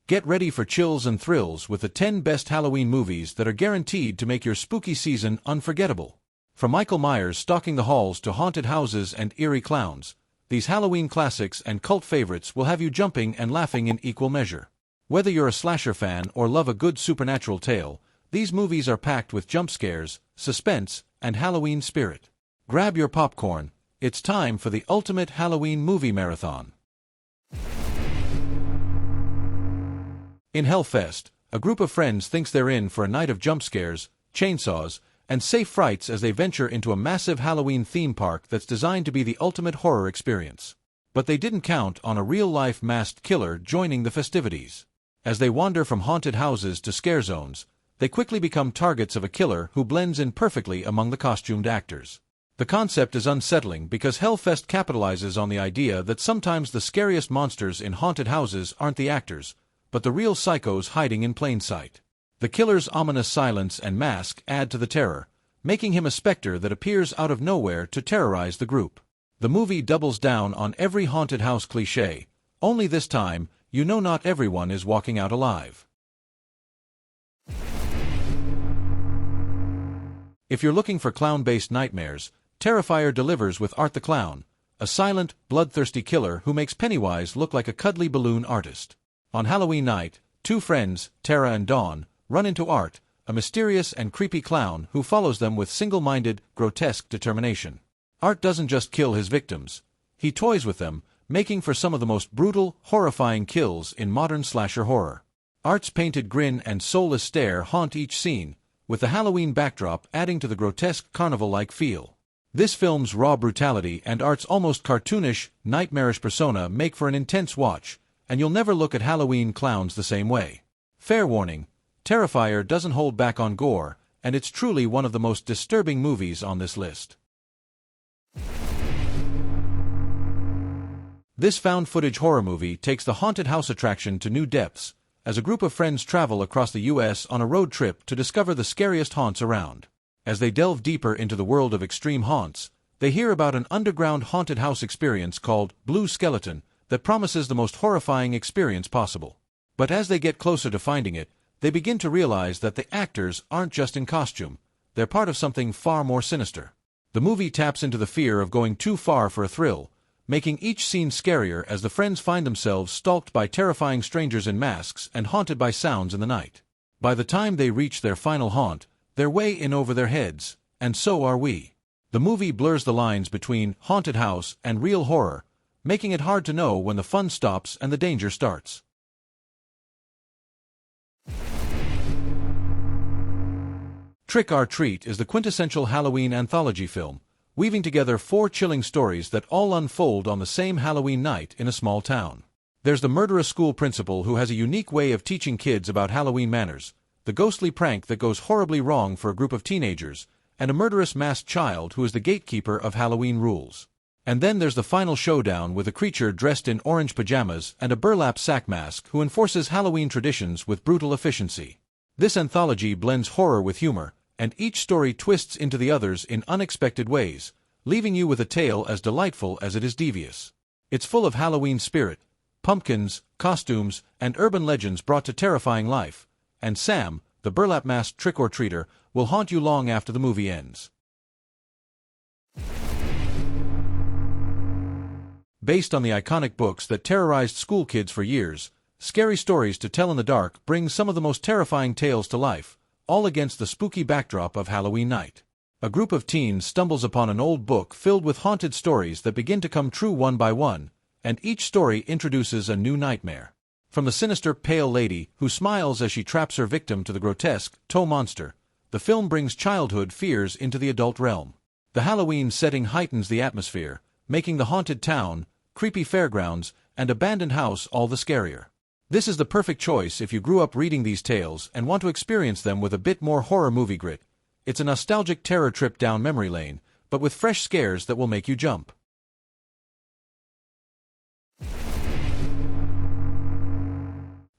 Get ready for chills and thrills with the 10 best Halloween movies that are guaranteed to make your spooky season unforgettable. From Michael Myers stalking the halls to haunted houses and eerie clowns, these Halloween classics and cult favorites will have you jumping and laughing in equal measure. Whether you're a slasher fan or love a good supernatural tale, these movies are packed with jump scares, suspense, and Halloween spirit. Grab your popcorn, it's time for the ultimate Halloween movie marathon. In Hellfest, a group of friends thinks they're in for a night of jump scares, chainsaws, and safe frights as they venture into a massive Halloween theme park that's designed to be the ultimate horror experience. But they didn't count on a real-life masked killer joining the festivities. As they wander from haunted houses to scare zones, they quickly become targets of a killer who blends in perfectly among the costumed actors. The concept is unsettling because Hellfest capitalizes on the idea that sometimes the scariest monsters in haunted houses aren't the actors, but the real psychos hiding in plain sight. The killer's ominous silence and mask add to the terror, making him a specter that appears out of nowhere to terrorize the group. The movie doubles down on every haunted house cliché, only this time, you know not everyone is walking out alive. If you're looking for clown-based nightmares, Terrifier delivers with Art the Clown, a silent, bloodthirsty killer who makes Pennywise look like a cuddly balloon artist. On Halloween night, two friends, Tara and Dawn, run into Art, a mysterious and creepy clown who follows them with single-minded, grotesque determination. Art doesn't just kill his victims, he toys with them, making for some of the most brutal, horrifying kills in modern slasher horror. Art's painted grin and soulless stare haunt each scene, with the Halloween backdrop adding to the grotesque carnival-like feel. This film's raw brutality and Art's almost cartoonish, nightmarish persona make for an intense watch, and you'll never look at Halloween clowns the same way. Fair warning, Terrifier doesn't hold back on gore, and it's truly one of the most disturbing movies on this list. This found-footage horror movie takes the haunted house attraction to new depths, as a group of friends travel across the U.S. on a road trip to discover the scariest haunts around. As they delve deeper into the world of extreme haunts, they hear about an underground haunted house experience called Blue Skeleton that promises the most horrifying experience possible. But as they get closer to finding it, they begin to realize that the actors aren't just in costume, they're part of something far more sinister. The movie taps into the fear of going too far for a thrill, making each scene scarier as the friends find themselves stalked by terrifying strangers in masks and haunted by sounds in the night. By the time they reach their final haunt, they're way in over their heads, and so are we. The movie blurs the lines between haunted house and real horror, making it hard to know when the fun stops and the danger starts. Trick or Treat is the quintessential Halloween anthology film, weaving together 4 chilling stories that all unfold on the same Halloween night in a small town. There's the murderous school principal who has a unique way of teaching kids about Halloween manners, the ghostly prank that goes horribly wrong for a group of teenagers, and a murderous masked child who is the gatekeeper of Halloween rules. And then there's the final showdown with a creature dressed in orange pajamas and a burlap sack mask who enforces Halloween traditions with brutal efficiency. This anthology blends horror with humor, and each story twists into the others in unexpected ways, leaving you with a tale as delightful as it is devious. It's full of Halloween spirit, pumpkins, costumes, and urban legends brought to terrifying life, and Sam, the burlap-masked trick-or-treater, will haunt you long after the movie ends. Based on the iconic books that terrorized school kids for years, Scary Stories to Tell in the Dark brings some of the most terrifying tales to life, all against the spooky backdrop of Halloween night. A group of teens stumbles upon an old book filled with haunted stories that begin to come true one by one, and each story introduces a new nightmare. From the sinister pale lady who smiles as she traps her victim to the grotesque toe monster, the film brings childhood fears into the adult realm. The Halloween setting heightens the atmosphere, making the haunted town, creepy fairgrounds, and abandoned house all the scarier. This is the perfect choice if you grew up reading these tales and want to experience them with a bit more horror movie grit. It's a nostalgic terror trip down memory lane, but with fresh scares that will make you jump.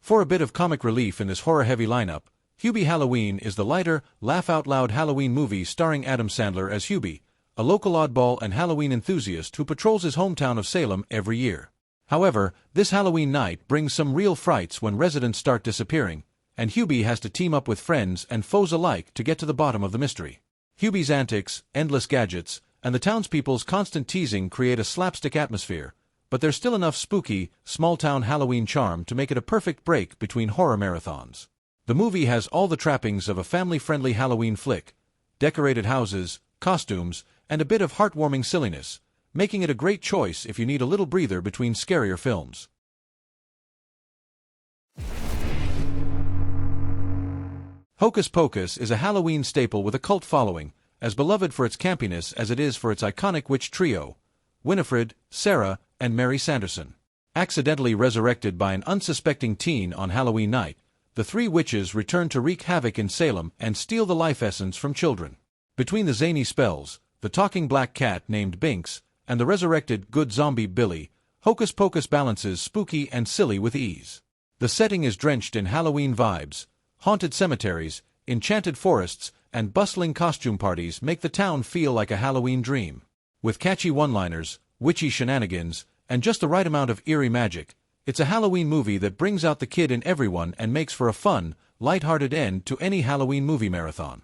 For a bit of comic relief in this horror-heavy lineup, Hubie Halloween is the lighter, laugh-out-loud Halloween movie starring Adam Sandler as Hubie, a local oddball and Halloween enthusiast who patrols his hometown of Salem every year. However, this Halloween night brings some real frights when residents start disappearing, and Hubie has to team up with friends and foes alike to get to the bottom of the mystery. Hubie's antics, endless gadgets, and the townspeople's constant teasing create a slapstick atmosphere, but there's still enough spooky, small-town Halloween charm to make it a perfect break between horror marathons. The movie has all the trappings of a family-friendly Halloween flick: decorated houses, costumes, and a bit of heartwarming silliness, making it a great choice if you need a little breather between scarier films. Hocus Pocus is a Halloween staple with a cult following, as beloved for its campiness as it is for its iconic witch trio, Winifred, Sarah, and Mary Sanderson. Accidentally resurrected by an unsuspecting teen on Halloween night, the three witches return to wreak havoc in Salem and steal the life essence from children. Between the zany spells, the talking black cat named Binks, and the resurrected good zombie Billy, Hocus Pocus balances spooky and silly with ease. The setting is drenched in Halloween vibes. Haunted cemeteries, enchanted forests, and bustling costume parties make the town feel like a Halloween dream. With catchy one-liners, witchy shenanigans, and just the right amount of eerie magic, it's a Halloween movie that brings out the kid in everyone and makes for a fun, light-hearted end to any Halloween movie marathon.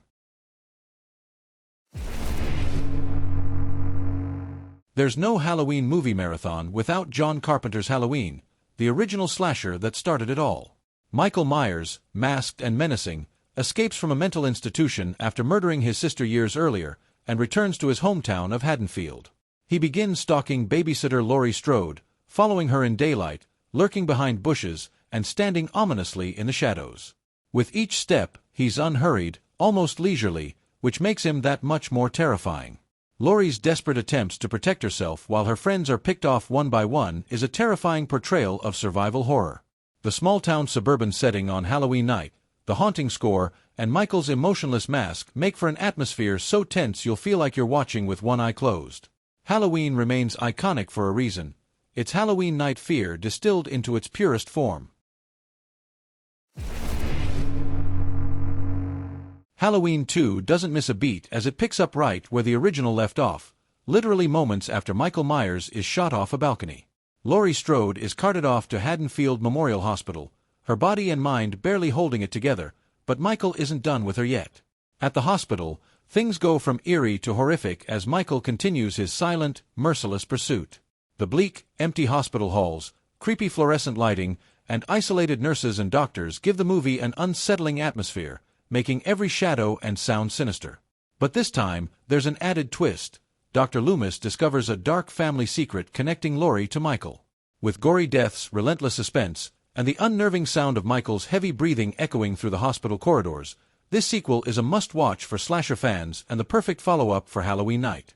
There's no Halloween movie marathon without John Carpenter's Halloween, the original slasher that started it all. Michael Myers, masked and menacing, escapes from a mental institution after murdering his sister years earlier and returns to his hometown of Haddonfield. He begins stalking babysitter Laurie Strode, following her in daylight, lurking behind bushes, and standing ominously in the shadows. With each step, he's unhurried, almost leisurely, which makes him that much more terrifying. Laurie's desperate attempts to protect herself while her friends are picked off one by one is a terrifying portrayal of survival horror. The small-town suburban setting on Halloween night, the haunting score, and Michael's emotionless mask make for an atmosphere so tense you'll feel like you're watching with one eye closed. Halloween remains iconic for a reason. It's Halloween night fear distilled into its purest form. Halloween 2 doesn't miss a beat as it picks up right where the original left off, literally moments after Michael Myers is shot off a balcony. Laurie Strode is carted off to Haddonfield Memorial Hospital, her body and mind barely holding it together, but Michael isn't done with her yet. At the hospital, things go from eerie to horrific as Michael continues his silent, merciless pursuit. The bleak, empty hospital halls, creepy fluorescent lighting, and isolated nurses and doctors give the movie an unsettling atmosphere, making every shadow and sound sinister. But this time, there's an added twist. Dr. Loomis discovers a dark family secret connecting Laurie to Michael. With gory deaths, relentless suspense, and the unnerving sound of Michael's heavy breathing echoing through the hospital corridors, this sequel is a must-watch for slasher fans and the perfect follow-up for Halloween night.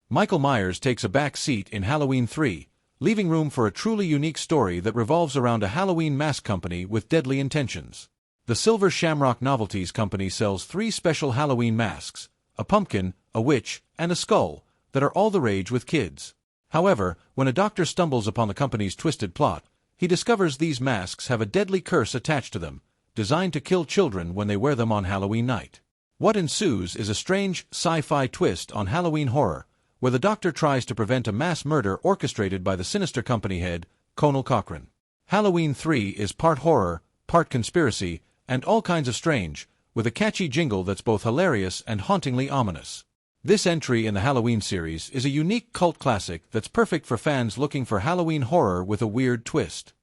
Michael Myers takes a back seat in Halloween 3, leaving room for a truly unique story that revolves around a Halloween mask company with deadly intentions. The Silver Shamrock Novelties Company sells 3 special Halloween masks: a pumpkin, a witch, and a skull, that are all the rage with kids. However, when a doctor stumbles upon the company's twisted plot, he discovers these masks have a deadly curse attached to them, designed to kill children when they wear them on Halloween night. What ensues is a strange, sci-fi twist on Halloween horror, where the doctor tries to prevent a mass murder orchestrated by the sinister company head, Conal Cochran. Halloween 3 is part horror, part conspiracy, and all kinds of strange, with a catchy jingle that's both hilarious and hauntingly ominous. This entry in the Halloween series is a unique cult classic that's perfect for fans looking for Halloween horror with a weird twist.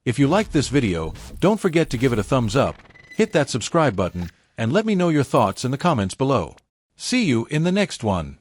If you liked this video, don't forget to give it a thumbs up, hit that subscribe button, and let me know your thoughts in the comments below. See you in the next one.